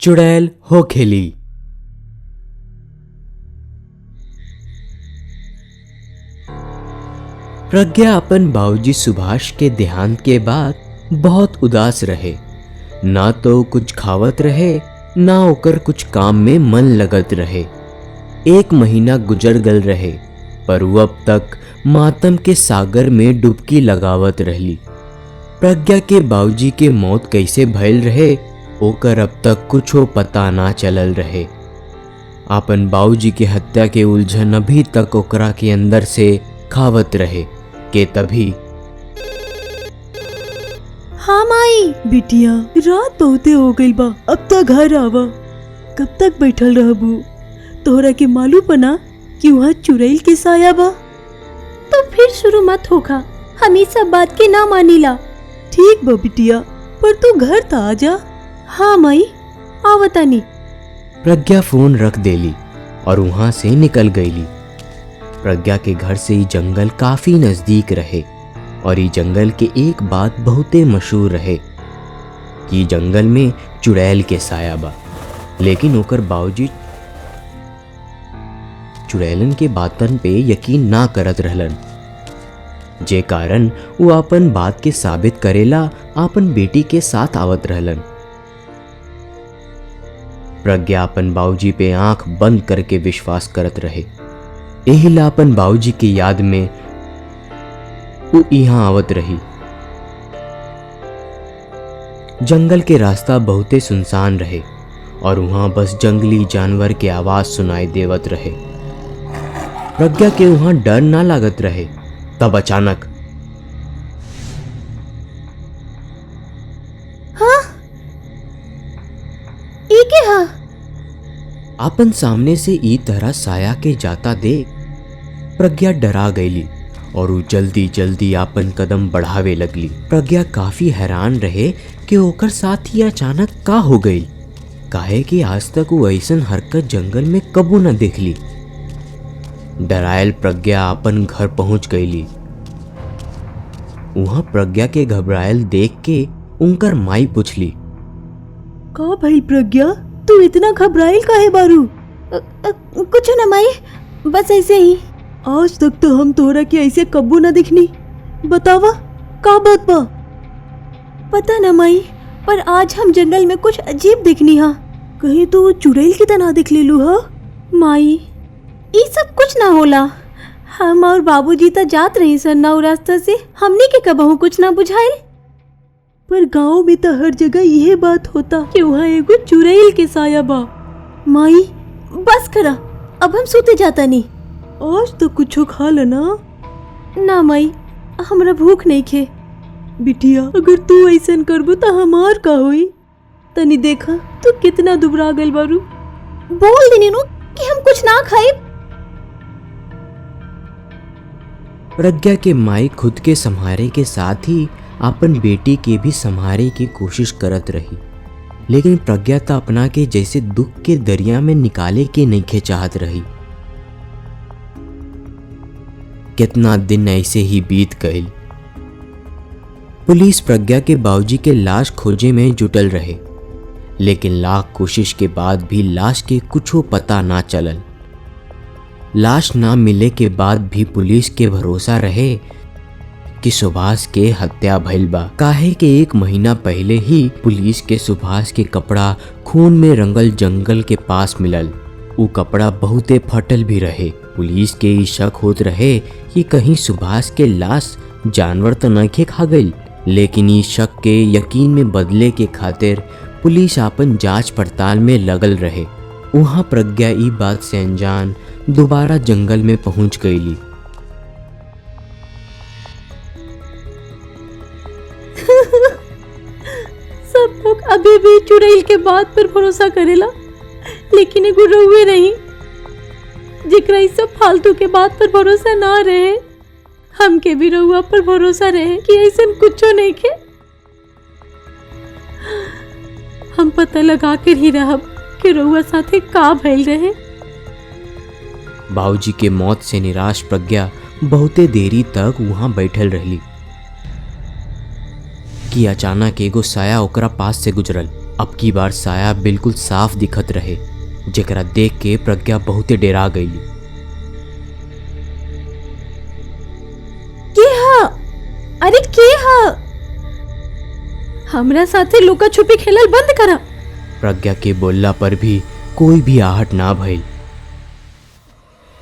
चुड़ैल हो खेली। प्रज्ञा अपन बाबूजी सुभाष के देहांत के बाद बहुत उदास रहे। ना तो कुछ खावत रहे, ना ओकर कुछ काम में मन लगत रहे। 1 महीना गुजर गल रहे, पर वो अब तक मातम के सागर में डुबकी लगावत रहली। प्रज्ञा के बाबूजी के मौत कैसे भइल रहे ओकर अब तक कुछो पता ना चलल रहे। आपन बाबूजी के हत्या के उलझन अभी तक ओकरा के अंदर से खावत रहे के तभी हाँ माई। बिटिया रात बहुते हो गई बा, अब तक घर आवा। कब तक बैठल रहबू? तोहरा के मालूम बना कि वहाँ चुड़ैल के साया बा। तो फिर शुरू मत होगा, हम इस सब बात के ना मानीला। ठीक बा बिटिया, पर तू घर त आ जा। हाँ माई, आवतानी। प्रज्ञा फोन रख देली और वहां से निकल गईली। प्रज्ञा के घर से ये जंगल काफी नजदीक रहे और ये जंगल के एक बात बहुते मशहूर रहे कि जंगल में चुड़ैल के साया बा। लेकिन ओकर बावजूद चुड़ैलन के बातन पे यकीन ना करत रहलन, जे कारण वो अपन बात के साबित करेला अपन बेटी के साथ आवत रहलन। प्रज्ञा अपन बाबूजी पे आंख बंद करके विश्वास करत रहे। एहिला अपन बाबूजी की याद में वो यहाँ आवत रही। जंगल के रास्ता बहुते सुनसान रहे और वहां बस जंगली जानवर के आवाज सुनाई देवत रहे। प्रज्ञा के वहां डर ना लागत रहे। तब अचानक हाँ, आपन सामने से ई तरह साया के जाता देख प्रज्ञा डरा गईली और वो जल्दी जल्दी आपन कदम बढ़ावे लगली। प्रज्ञा काफी हैरान रहे कि ओकर साथ ही अचानक का हो गई, काहे कि आज तक वो ऐसन हरकत जंगल में कबू न देखली। डरायल प्रज्ञा अपन घर पहुंच गईली। वहां प्रज्ञा के घबरायल देख के उनकर माई पूछली, का भाई प्रज्ञा, तू इतना घबराइल काहे बारू? कुछ ना माई, बस ऐसे ही। आज तक तो हम तोहरा के ऐसे कब्बू न दिखनी। बतावा का बात बा? पता न माई, पर आज हम जंगल में कुछ अजीब दिखनी हा। कहीं तो चुड़ैल की तरह दिख लेलू हा? माई, ये सब कुछ ना होला। हम और बाबूजी तो जात रही सन्ना रास्ता से, हमने के कबहू कुछ ना बुझाइल। पर गांव में तो हर जगह यह बात होता कि वहाँ एगो चुड़ैल के साया बा। माई बस करा, अब हम सोते जाता नहीं। आज तो कुछो खा लेना। ना माई, हमरा भूख नहीं खे। बिटिया अगर तू ऐसन करबू तो हमार का होई? तनी देखा तू कितना दुबरा गल बारू। बोल देनी नु कि हम कुछ ना खाए। प्रज्ञा के माई खुद के संहारे के साथ ही अपन बेटी के भी संहारे की कोशिश करत रही। लेकिन प्रज्ञा तो अपना के जैसे दुख के दरिया में निकाले के नहीं चाहत रही। कितना दिन ऐसे ही बीत गए। पुलिस प्रज्ञा के बाबूजी के लाश खोजे में जुटल रहे, लेकिन लाख कोशिश के बाद भी लाश के कुछो पता ना चलल। लाश ना मिले के बाद भी पुलिस के भरोसा रहे कि सुभाष के हत्या भइल बा, काहे के 1 महीना पहले ही पुलिस के सुभाष के कपड़ा खून में रंगल जंगल के पास मिलल। वो कपड़ा बहुते फटल भी रहे। पुलिस के ई शक होत रहे कि कहीं सुभाष के लाश जानवर तो नहीं खा गई। लेकिन ई शक के यकीन में बदले के खातिर पुलिस अपन जांच पड़ताल में लगल रहे। वहाँ प्रज्ञा ई बात से अनजान दोबारा जंगल में पहुंच गईली। सब लोग अभी भी चुड़ैल के बात पर भरोसा करेला, लेकिन एगो रउए नहीं जेकरा ई सब फालतू के बात पर भरोसा ना रहे। हमके भी रउआ पर भरोसा रहे कि ऐसन कुछो नहीं खे। हम पता लगा कर ही रहब कि रउआ साथे का भइल रहे। बाबूजी के मौत से निराश प्रज्ञा बहुते देरी तक वहां बैठल रहली कि अचानक एगो साया ओकरा पास से गुजरल। अब की बार साया बिल्कुल साफ दिखत रहे, जेकरा देख के प्रज्ञा बहुते डेरा गईली। के हा? अरे के हा? हमरा साथे लुका छुपी खेलल बंद करा। प्रज्ञा के बोलला पर भी कोई भी आहट ना भइल।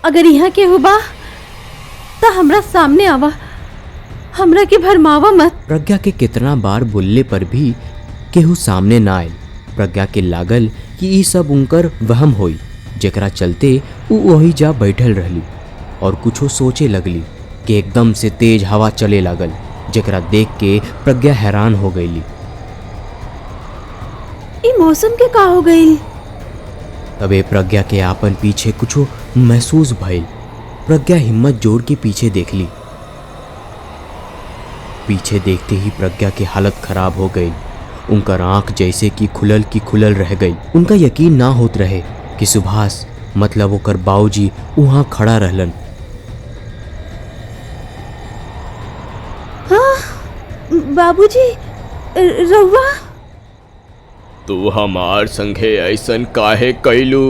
अगर यहाँ के हो बा तो हमरा सामने आवा, हमरा के भरमावा मत। प्रज्ञा के कितना बार बोलले पर भी केहू सामने ना आयल। प्रज्ञा के लागल कि ई सब उनकर वहम होई, जेकरा चलते वो वही जा बैठल रहली और कुछो सोचे लगली कि एकदम से तेज हवा चले लागल, जेकरा देख के प्रज्ञा हैरान हो गईली। ई मौसम के का हो गई? तबे प्रज्ञा के आपन पीछे कुछो महसूस भइल। प्रज्ञा हिम्मत जोड़ के पीछे देखली। पीछे देखते ही प्रज्ञा की हालत खराब हो गई। उनका आंख जैसे कि खुलल की खुलल रह गई। उनका यकीन ना होत रहे कि सुभाष मतलब ओकर बाबूजी वहां खड़ा रहलन। हाँ बाबूजी, रउआ तू हमार संगे ऐसन काहे कैलू?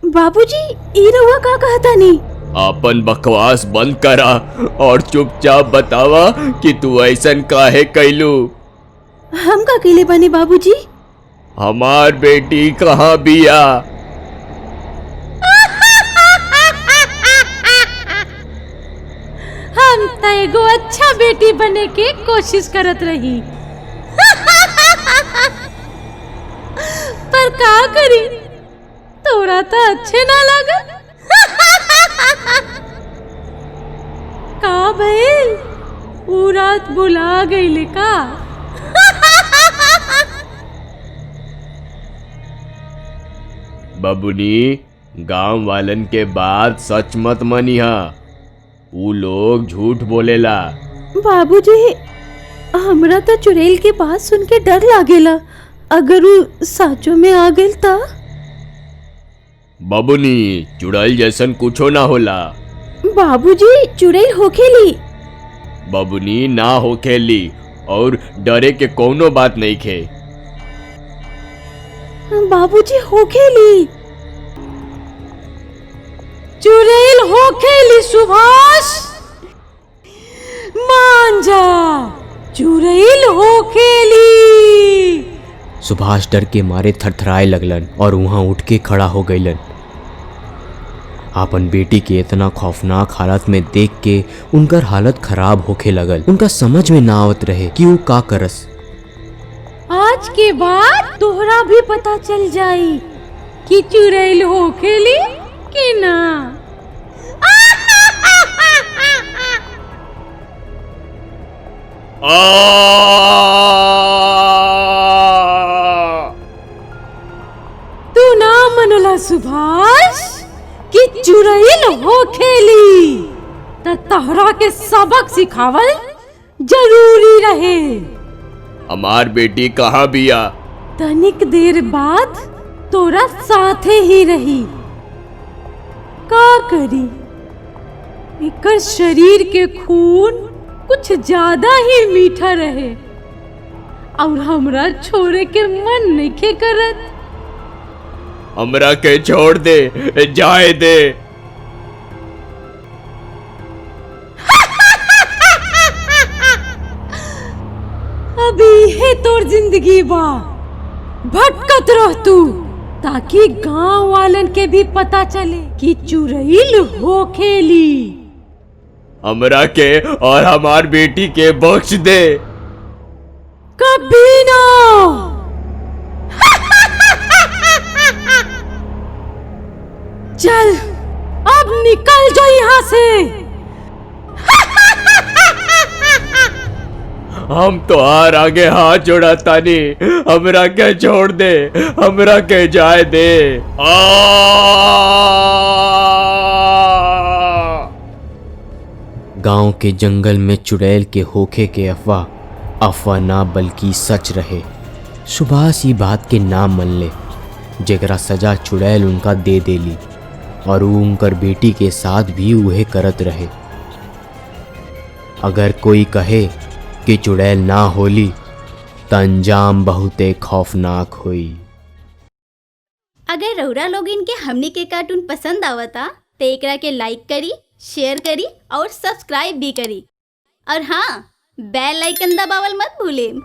बाबूजी ई रउआ का कहता नहीं? अपन बकवास बंद करा और चुपचाप बतावा कि तू ऐसन काहे कैलू। हम का अकेले बने बाबूजी? हमार बेटी कहाँ बिया? हम त एगो अच्छा बेटी बने के कोशिश करत रही पर का करी, तोरा तो अच्छे ना लगा। का भइल? ऊ रात बुला गईले का? बबुनी, गांव वालन के बात सच मत मनिहा, ऊ लोग झूठ बोलेला। बाबूजी, हमरा तो चुड़ैल के बात सुन के डर लागेला। अगर ऊ साचो में आ गइल ता? बबुनी, चुड़ैल जैसन कुछो ना होला। बाबूजी, चुड़ैल होखेली। बबुनी, ना होखेली और डरे के कोनो बात नहीं खे। बाबूजी, होखेली। चुड़ैल होखेली सुभाष, मान जा, चुड़ैल होखेली। सुभाष डर के मारे थरथराए लगलन और वहां उठ के खड़ा हो गईलन। आपन बेटी के इतना खौफनाक हालत में देख के उनकर हालत खराब होके लगल। उनका समझ में ना आवत रहे कि वो का करस। आज के बाद तोहरा भी पता चल जाई कि चुड़ैल होखेली कि ना। तू ना मनला सुभाष कि चुड़ैल होखेली, त तोहरा के सबक सिखावल जरूरी रहे। हमार बेटी कहाँ बिया? तनिक देर बाद तोरा साथे ही रही। का करी, एकर शरीर के खून कुछ ज्यादा ही मीठा रहे और हमरा छोड़े के मन नहीं करत। हमरा के छोड़ दे, जाए दे। अभी है तोर जिंदगी बा, भटकत रह तू, ताकि गांव वालन के भी पता चले कि चुड़ैल होखेली। हमरा के और हमार बेटी के बख्श दे। कभी ना। चल अब निकल जा यहाँ से। हम तो हार आगे हाथ जोड़ा तानी, हमरा के छोड़ दे, हमरा के जाए दे। गांव के जंगल में चुड़ैल के होखे के अफवाह ना बल्कि सच रहे। सुभाष ई बात के ना मन ले, जेकरा सजा चुड़ैल उनका दे देली। और ऊ उनकर बेटी के साथ भी उहे करत रहे। अगर कोई कहे कि चुड़ैल ना होली त अंजाम बहुते खौफनाक होई। अगर रउरा लोग इनके हमनी के कार्टून पसंद आवता तो एकरा के लाइक करी, शेयर करी और सब्सक्राइब भी करी। और हाँ, बेल आइकन दबावल मत भूलें।